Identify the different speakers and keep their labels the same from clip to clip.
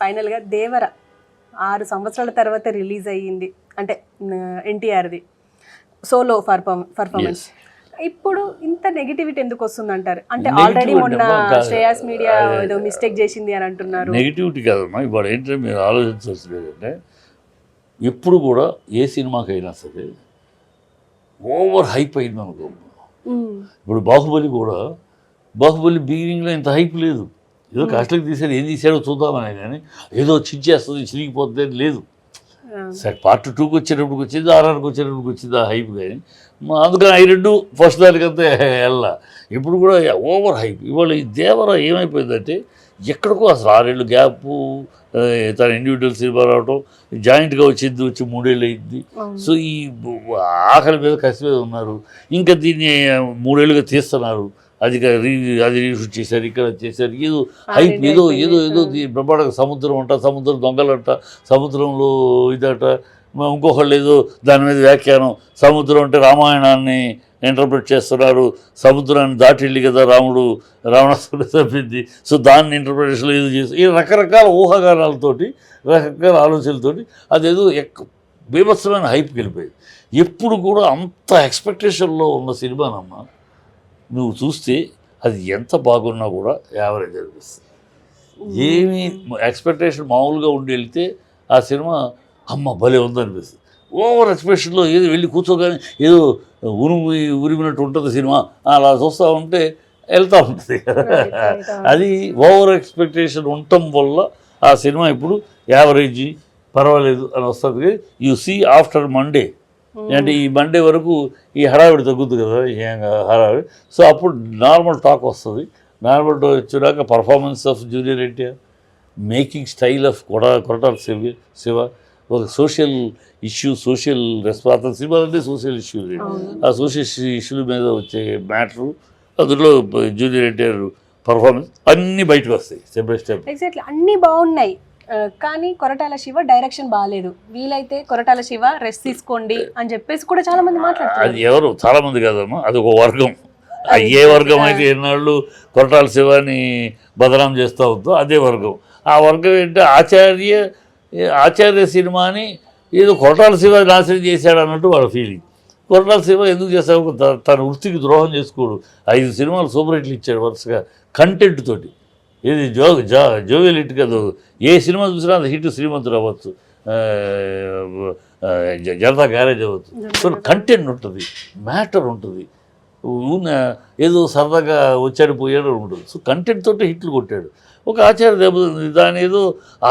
Speaker 1: ఫైనల్గా దేవర 6 సంవత్సరాల తర్వాత రిలీజ్ అయ్యింది, అంటే ఎన్టీఆర్ది సోలో పర్ఫార్మెన్స్. ఇప్పుడు ఇంత నెగిటివిటీ ఎందుకు వస్తుంది అంటారు? అంటే ఆల్రెడీ మొన్న శ్రేయాస్ మీడియా ఏదో మిస్టేక్ చేసింది అని అంటున్నారు.
Speaker 2: నెగిటివిటీ కాదమ్మా, ఇప్పుడు ఏంటంటే మీరు ఆలోచించాల్సింది ఏంటంటే ఎప్పుడు కూడా ఏ సినిమాకైనా సరే ఓవర్ హైప్ అయింది అనుకో. ఇప్పుడు బాహుబలి బిగినింగ్లో ఇంత హైప్ లేదు, ఏదో కాస్ట్లకి తీసాడు, ఏం తీసాడో చూద్దామని, కానీ ఏదో చిరిగిపోతుంది చిరిగిపోతుంది లేదు. సరే పార్ట్ 2కి వచ్చేటప్పటికి వచ్చింది, RRకి వచ్చేటప్పటికి వచ్చింది ఆ హైప్, కానీ అందుకని అవి రెండు ఫస్ట్ దానికంతా వెళ్ళా. ఇప్పుడు కూడా ఓవర్ హైప్. ఇవాళ ఈ దేవర ఏమైపోయిందంటే ఎక్కడికో అసలు 6 ఏళ్ళు గ్యాపు, తన ఇండివిజువల్ సినిమా రావటం, జాయింట్గా వచ్చి 3 ఏళ్ళు అయింది. సో ఈ ఆకలి మీద కసి మీద ఉన్నారు. ఇంకా దీన్ని 3 ఏళ్ళుగా తీస్తున్నారు. అది రీషూట్ చేశారు, ఇక్కడ చేశారు, ఏదో హైప్, ఏదో ఏదో ఏదో బ్రహ్మాండంగా సముద్రం అంట, సముద్రం దొంగలంట, సముద్రంలో ఇదట, ఇంకొకళ్ళు ఏదో దాని మీద వ్యాఖ్యానం, సముద్రం అంటే రామాయణాన్ని ఇంటర్ప్రిట్ చేస్తున్నారు, సముద్రాన్ని దాటి వెళ్ళి కదా రావణాసురుడు తప్పింది, సో దాన్ని ఇంటర్ప్రిటేషన్లో ఏదో చేస్తారు. ఈ రకరకాల ఊహాగానాలతోటి, రకరకాల ఆలోచనలతోటి అదేదో బీభత్సమైన హైప్కి వెళ్ళిపోయింది. ఎప్పుడు కూడా అంత ఎక్స్పెక్టేషన్లో ఉన్న సినిమానమ్మా నువ్వు చూస్తే అది ఎంత బాగున్నా కూడా యావరేజ్ అనిపిస్తుంది. ఏమీ ఎక్స్పెక్టేషన్ మామూలుగా ఉండి వెళ్తే ఆ సినిమా అమ్మ భలే ఉందనిపిస్తుంది. ఓవర్ ఎక్స్ప్రెషన్లో ఏదో వెళ్ళి కూర్చోగానే ఏదో ఉరిమినట్టు ఉంటుంది సినిమా, అలా చూస్తూ ఉంటే వెళ్తూ ఉంటుంది. అది ఓవర్ ఎక్స్పెక్టేషన్ ఉండటం వల్ల ఆ సినిమా ఇప్పుడు యావరేజ్ పర్వాలేదు అని వస్తుంది. యూ సీ ఆఫ్టర్ మండే, అంటే ఈ మండే వరకు ఈ హడావిడి తగ్గుద్ది కదా, హడావిడి. సో అప్పుడు నార్మల్ టాక్ వస్తుంది. నార్మల్ టాక్ వచ్చాక performance of junior NTR, making style of Koratala Shiva, ఒక సోషల్ ఇష్యూ, సోషల్ రెస్పాన్స్, సినిమాలు అంటే సోషల్ ఇష్యూ, ఆ సోషల్ ఇష్యూల మీద వచ్చే మ్యాటరు, అందులో జూనియర్ ఎన్టీఆర్ పర్ఫార్మెన్స్ అన్నీ బయటకు వస్తాయి స్టెప్ బై స్టెప్.
Speaker 1: ఎగ్జాక్ట్లీ అన్నీ బాగున్నాయి, కానీ కొరటాల శివ డైరెక్షన్ బాగాలేదు, వీలైతే కొరటాల శివ రెస్ట్ తీసుకోండి అని చెప్పేసి కూడా చాలా మంది మాట్లాడుతారు.
Speaker 2: అది ఎవరు చాలా మంది కాదమ్మా, అది ఒక వర్గం. ఏ వర్గం అయితే ఎన్నాళ్ళు కొరటాల శివాని బదనాం చేస్తూ ఉందో అదే వర్గం. ఆ వర్గం ఏంటంటే ఆచార్య సినిమాని ఏదో కొరటాల శివ నాశనం చేశాడు అన్నట్టు వాళ్ళ ఫీలింగ్. కొరటాల శివ ఎందుకు చేస్తాడు? తన వృత్తికి ద్రోహం చేసుకోడు. 5 సినిమాలు సూపర్ హిట్లు ఇచ్చాడు వరుసగా కంటెంట్ తోటి. ఏది జోవియల్ హిట్ కదా, ఏ సినిమా చూసినా అది హిట్. శ్రీమంతుడు అవ్వచ్చు, జనతా గ్యారేజ్ అవ్వచ్చు. సో కంటెంట్ ఉంటుంది, మ్యాటర్ ఉంటుంది, ఏదో సరదాగా వచ్చాడు పోయాడు ఉంటుంది. సో కంటెంట్ తోటి హిట్లు కొట్టాడు. ఒక ఆచార్య దెబ్బతింది, దాని ఏదో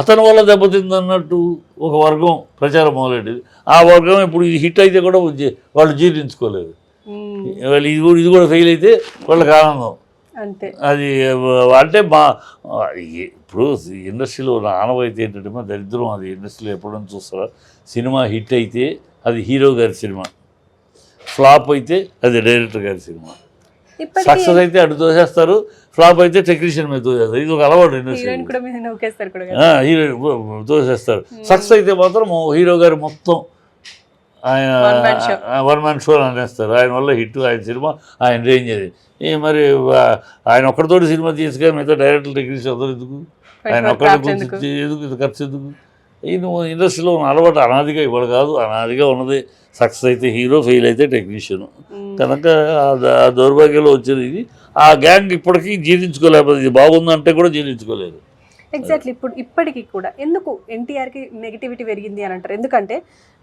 Speaker 2: అతని వల్ల దెబ్బతింది అన్నట్టు ఒక వర్గం ప్రచారం మొదలెట్టింది. ఆ వర్గం ఇప్పుడు ఇది హిట్ అయితే కూడా వాళ్ళు జీర్ణించుకోలేదు. వాళ్ళు ఇది కూడా ఫెయిల్ అయితే వాళ్ళకి ఆనందం. అది అంటే ఇప్పుడు ఇండస్ట్రీలో ఉన్న ఆనవాయితీ ఏంటంటే మా దరిద్రం. అది ఇండస్ట్రీలో ఎప్పుడైనా చూస్తారా, సినిమా హిట్ అయితే అది హీరో గారి సినిమా, ఫ్లాప్ అయితే అది డైరెక్టర్ గారి సినిమా, సక్సెస్ అయితే అటు తోసేస్తారు, ఫ్లాప్ అయితే టెక్నీషియన్ మీద తోసేస్తారు. ఇది ఒక అలవాటు ఇండస్ట్రీ, హీరోయిన్ తోసేస్తారు. సక్సెస్ అయితే మాత్రం హీరో గారు మొత్తం ఆయన వన్ మ్యాన్ షో అనేస్తారు. ఆయన వల్ల హిట్, ఆయన సినిమా, ఆయన రేంజ్ అది. మరి ఆయన ఒక్కడితోటి సినిమా తీసుకొని మిగతా డైరెక్టర్ టెక్నీషియన్ అందరూ ఎందుకు, ఆయన ఒక్కడి ఎందుకు, ఇది ఖర్చు ఎందుకు? నువ్వు ఇండస్ట్రీలో ఉన్న అలవాటు అనాదిగా ఇవాళ కాదు, అనాదిగా ఉన్నది. సక్సెస్ అయితే హీరో, ఫెయిల్ అయితే టెక్నీషియన్. కనుక ఆ దౌర్భాగ్యంలో వచ్చేది ఇది. ఆ గ్యాంగ్ ఇప్పటికీ జీర్ణించుకోలేకపోతే, ఇది బాగుందంటే కూడా జీర్ణించుకోలేదు.
Speaker 1: ఎగ్జాక్ట్లీ. ఇప్పటికీ కూడా ఎందుకు ఎన్టీఆర్కి నెగిటివిటీ పెరిగింది అని అంటారు? ఎందుకంటే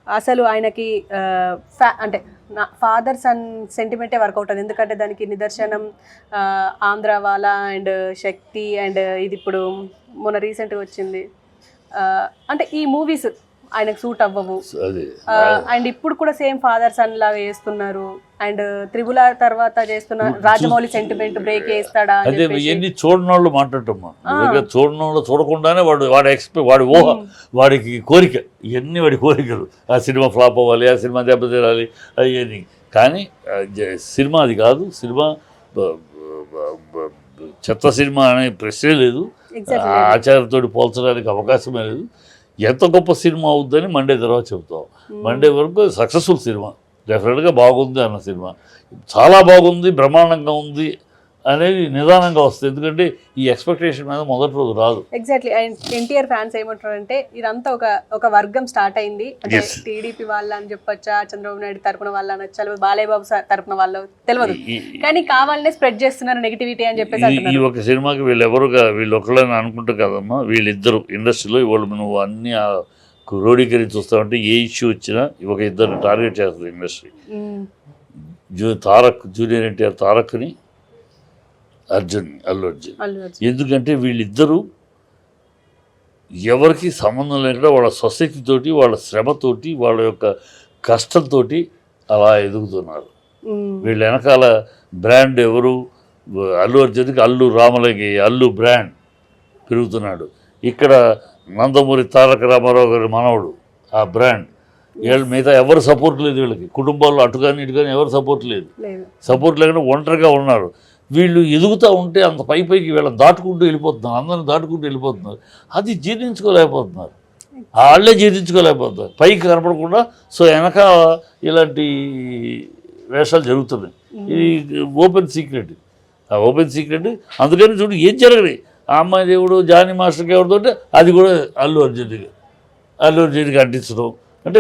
Speaker 1: అసలు ఆయనకి అంటే ఫాదర్ సన్ సెంటిమెంటే వర్కౌట్ అవుతుంది. ఎందుకంటే దానికి నిదర్శనం ఆంధ్రవాల అండ్ శక్తి అండ్ ఇది ఇప్పుడు మొన్న రీసెంట్గా వచ్చింది. అంటే ఈ మూవీస్ ఆయనకు సూట్ అవ్వవు. అండ్ ఇప్పుడు కూడా సేమ్ ఫాదర్ సన్ లాగా చేస్తున్నారు. అండ్ త్రిబుల్ ఆర్ తర్వాత చేస్తున్న రాజమౌళి సెంటిమెంట్ బ్రేక్ చేస్తాడా?
Speaker 2: అదే ఇవన్నీ చూడని వాళ్ళు మాట్లాడటమ్మా. చూడని వాళ్ళు చూడకుండానే వాడి ఊహ, వాడికి కోరిక, ఇవన్నీ వాడి కోరికలు. ఆ సినిమా ఫ్లాప్ అవ్వాలి, ఆ సినిమా దెబ్బతిరాలి, అవన్నీ. కానీ సినిమా అది కాదు. సినిమా చెత్త సినిమా అనే ప్రశ్నే లేదు, ఆచార్యతో పోల్చడానికి అవకాశమే లేదు. ఎంత గొప్ప సినిమా అవుద్దని మండే తర్వాత చెబుతాం. మండే వరకు సక్సెస్ఫుల్ సినిమా, డెఫినెట్గా బాగుంది అన్న సినిమా, చాలా బాగుంది, బ్రహ్మాండంగా ఉంది అనేది నిదానంగా వస్తుంది. ఎందుకంటే ఈ ఎక్స్పెక్టేషన్ మీద మొదటి రోజు రాదు.
Speaker 1: ఎగ్జాక్ట్లీ. అండ్ ఎన్టీఆర్ ఫ్యాన్స్ ఏమంటారంటే ఇదంతా ఒక వర్గం స్టార్ట్ అయింది అంటే
Speaker 2: Yes.
Speaker 1: టీడీపీ వాళ్ళ అని చెప్పొచ్చా, చంద్రబాబు నాయుడు తరపున వాళ్ళ అనొచ్చా, లేకపోతే బాలయ్య బాబు తరపున వాళ్ళు తెలియదు, కానీ కావాలనే స్ప్రెడ్ చేస్తున్నారు నెగిటివిటీ అని చెప్పేసి
Speaker 2: ఈ
Speaker 1: అంటున్నారు.
Speaker 2: ఒక సినిమాకి వీళ్ళు ఒకళ్ళని అనుకుంటారు కదమ్మా, వీళ్ళిద్దరు ఇండస్ట్రీలో ఇవాళ నువ్వు అన్ని క్రోడీకరించి చూస్తామంటే ఏ ఇష్యూ వచ్చినా ఒక ఇద్దరు టార్గెట్ చేస్తుంది ఇండస్ట్రీ.
Speaker 1: మ్మ్.
Speaker 2: తారక్, జూనియర్ ఎన్టీఆర్ తారక్ని, అల్లు అర్జున్.
Speaker 1: అల్లు అర్జున్.
Speaker 2: ఎందుకంటే వీళ్ళిద్దరూ ఎవరికి సంబంధం లేకుండా వాళ్ళ సొసైటీ తోటి, వాళ్ళ శ్రమతోటి, వాళ్ళ యొక్క కష్టంతో అలా ఎదుగుతున్నారు.
Speaker 1: మ్మ్.
Speaker 2: వీళ్ళ వెనకాల బ్రాండ్ ఎవరు? అల్లు అర్జున్కి అల్లు రామలింగి అల్లు బ్రాండ్ పెరుగుతున్నాడు. ఇక్కడ నందమూరి తారక రామారావు గారి మనవడు ఆ బ్రాండ్. వీళ్ళు మిగతా ఎవరు సపోర్ట్ లేదు వీళ్ళకి, కుటుంబాల్లో అటు కానీ ఇటు కానీ ఎవరు సపోర్ట్ లేదు.
Speaker 1: లేదు.
Speaker 2: సపోర్ట్ లేకుండా ఒంటరిగా ఉన్నారు. వీళ్ళు ఎదుగుతూ ఉంటే అంత పైకి వీళ్ళని దాటుకుంటూ వెళ్ళిపోతున్నారు, అందరిని దాటుకుంటూ వెళ్ళిపోతున్నారు. అది జీర్ణించుకోలేకపోతున్నారు, వాళ్ళే జీర్ణించుకోలేకపోతున్నారు పైకి కనపడకుండా. సో వెనక ఇలాంటి వేషాలు జరుగుతున్నాయి. ఇది ఓపెన్ సీక్రెట్, ఆ ఓపెన్ సీక్రెట్. అందుకని చూడు ఏం జరగలేదు. ఆ అమ్మాయి దేవుడు జానీ మాస్టర్కి ఎవరితో అది కూడా అల్లు అర్జున్కి అంటించడం అంటే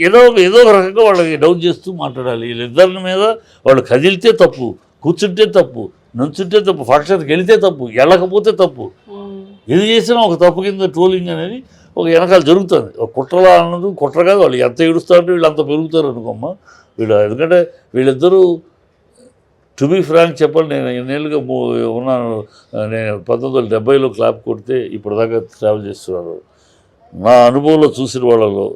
Speaker 2: ఏదో ఒక రకంగా వాళ్ళకి డౌన్ చేస్తూ మాట్లాడాలి. వీళ్ళిద్దరి మీద వాళ్ళు కదిలితే తప్పు, కూర్చుంటే తప్పు, నుంచుంటే తప్పు, ఫంక్షన్కి వెళితే తప్పు, వెళ్ళకపోతే తప్పు.
Speaker 1: మ్మ్.
Speaker 2: ఏది చేసినా ఒక తప్పు కింద ట్రోలింగ్ అనేది ఒక వెనకాల జరుగుతుంది. ఒక కుట్రలా అన్నది కుట్ర కాదు. వాళ్ళు ఎంత ఏడుస్తారంటే వీళ్ళు అంత పెరుగుతారు అనుకోమ్మా వీళ్ళు. ఎందుకంటే వీళ్ళిద్దరూ టు బీ ఫ్రాంక్ చెప్పండి, నేను ఎన్నేళ్ళుగా ఉన్నాను. నేను 1970లో క్లాప్ కొడితే ఇప్పటిదాకా ట్రావెల్ చేస్తున్నాను. నా అనుభవంలో చూసిన వాళ్ళలో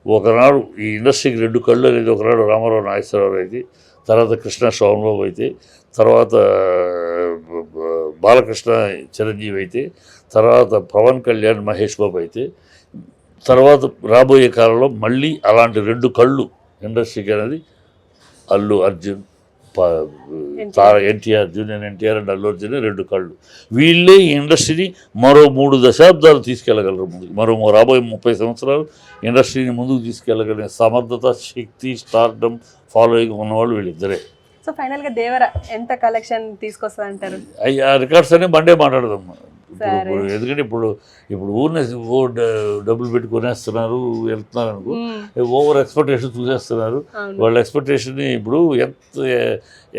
Speaker 2: ఒకనాడు ఈ ఇండస్ట్రీకి 2 కళ్ళు అనేది ఒకనాడు రామారావు నాగేశ్వరరావు అయితే, తర్వాత కృష్ణ సోమబాబు అయితే, తర్వాత బాలకృష్ణ చిరంజీవి అయితే, తర్వాత పవన్ కళ్యాణ్ మహేష్ బాబు అయితే, తర్వాత రాబోయే కాలంలో మళ్ళీ అలాంటి 2 కళ్ళు ఇండస్ట్రీకి అనేది అల్లు అర్జున్, ఎన్టీఆర్, జూనియర్ ఎన్టీఆర్ అండ్ అల్లు అర్జున్ 2 కళ్ళు. వీళ్ళే ఈ ఇండస్ట్రీని మరో 3 దశాబ్దాలు తీసుకెళ్ళగలరు ముందుకు. రాబోయే 30 సంవత్సరాలు ఇండస్ట్రీని ముందుకు తీసుకెళ్ళగలిగిన సమర్థత, శక్తి, స్టార్డమ్, ఫాలోయింగ్ ఉన్నవాళ్ళు వీళ్ళిద్దరే.
Speaker 1: సో ఫైనల్గా దేవర ఎంత కలెక్షన్ తీసుకొస్తుంది అంటారు?
Speaker 2: ఆ రికార్డ్స్ అనే బండే మాట్లాడదాం. ఎందుకంటే ఇప్పుడు ఊరినే డబ్బులు పెట్టి కొనేస్తున్నారు, వెళ్తున్నారు అనుకో, ఓవర్ ఎక్స్పెక్టేషన్ చూసేస్తున్నారు. వాళ్ళ ఎక్స్పెక్టేషన్ని ఇప్పుడు ఎంత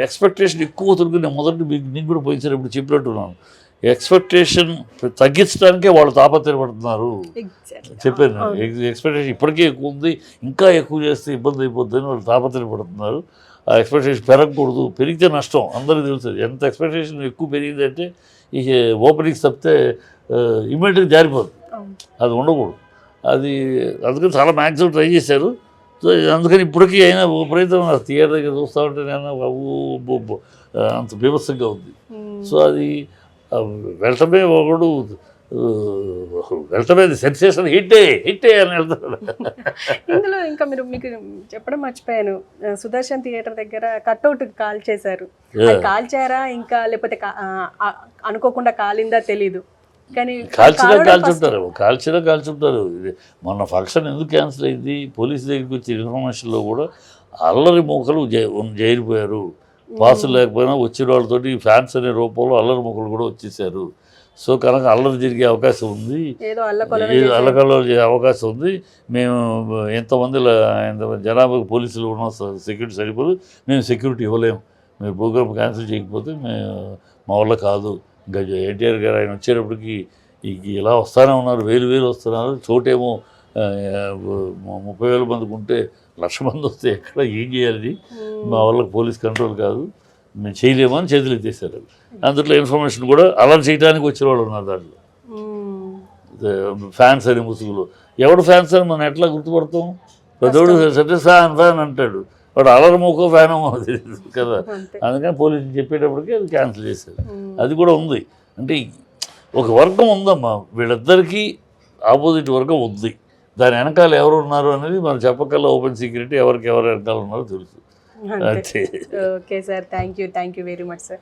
Speaker 2: ఎక్స్పెక్టేషన్ ఎక్కువ అవుతుంది. నేను మొదటి నీకు కూడా పోయించారు ఇప్పుడు చెప్పినట్టున్నాను. ఎక్స్పెక్టేషన్ తగ్గించడానికే వాళ్ళు తాపత్రయపడుతున్నారు. చెప్పాను ఎక్స్పెక్టేషన్ ఇప్పటికే ఎక్కువ ఉంది, ఇంకా ఎక్కువ చేస్తే ఇబ్బంది అయిపోతుందని వాళ్ళు తాపత్రయపడుతున్నారు. ఆ ఎక్స్పెక్టేషన్ పెరగకూడదు, పెరిగితే నష్టం అందరికీ తెలుస్తుంది. ఎంత ఎక్స్పెక్టేషన్ ఎక్కువ పెరిగిందంటే ఈ ఓపెనింగ్స్ తప్పితే ఇమ్మీడియట్గా జారిపోతుంది, అది ఉండకూడదు. అది అందుకని చాలా మ్యాక్సిమం ట్రై చేశారు. సో అందుకని ఇప్పటికీ అయినా విపరీతం థియేటర్ దగ్గర చూస్తూ ఉంటే నేను అంత బీభత్సంగా ఉంది. సో అది వెళ్ళటమే ఒకడు వెళ్ళటమే సెన్సేషన్ హిట్టే అని వెళ్తాడు.
Speaker 1: ఇందులో ఇంకా మీకు చెప్పడం మర్చిపోయాను, సుదర్శన్ థియేటర్ దగ్గర కట్అవుట్ కాల్ చేశారు. కాల్చారా ఇంకా లేకపోతే అనుకోకుండా కాలిందా తెలీదు, కానీ కాల్చుంటారు. మొన్న ఫంక్షన్ ఎందుకు క్యాన్సిల్ అయింది? పోలీసు దగ్గరికి వచ్చే ఇన్ఫర్మేషన్లో కూడా అల్లరి మూకలు చేరిపోయారు. పాసులు లేకపోయినా వచ్చిన వాళ్ళతోటి ఫ్యాన్స్ అనే రూపంలో అల్లరి మూకలు కూడా వచ్చేసారు. సో కనుక అల్లరి జరిగే అవకాశం ఉంది, అల్లకల్లో చేసే అవకాశం ఉంది. మేము ఎంతమంది జనాభాకి పోలీసులు ఉన్న సెక్యూరిటీ సరిపోదు, మేము సెక్యూరిటీ ఇవ్వలేము. మీరు ప్రోగ్రామ్ క్యాన్సిల్ చేయకపోతే మా వల్ల కాదు. ఇంకా ఎన్టీఆర్ గారు ఆయన వచ్చేటప్పటికి ఇలా వస్తూనే ఉన్నారు, వేలు వస్తున్నారు. చోటేమో 30,000 మందికి ఉంటే 1,00,000 మంది వస్తే ఎక్కడ ఏం చేయాలి? మా వాళ్ళకి పోలీస్ కంట్రోల్ కాదు, మేము చేయలేమని చేతులు ఎత్తేసారు. అందులో ఇన్ఫర్మేషన్ కూడా అలా చేయడానికి వచ్చిన వాళ్ళు ఉన్నారు. దాంట్లో ఫ్యాన్స్ అని ముసుగులు. ఎవడు ఫ్యాన్స్ అని మనం ఎట్లా గుర్తుపడతాం? పెద్దోడు ఫ్యాన్ అంటాడు, వాడు అలర్ మూకో ఫ్యాన్ తెలియదు కదా. అందుకని పోలీసులు చెప్పేటప్పటికి అది క్యాన్సిల్ చేశారు. అది కూడా ఉంది. అంటే ఒక వర్గం ఉందమ్మా, వీళ్ళిద్దరికీ ఆపోజిట్ వర్గం ఉంది. దాని వెనకాల ఎవరు ఉన్నారు అనేది మనం చెప్పకల్లా ఓపెన్ సీక్రెట్. ఎవరు వెనకాల ఉన్నారో తెలుసు. Okay sir, thank you very much sir.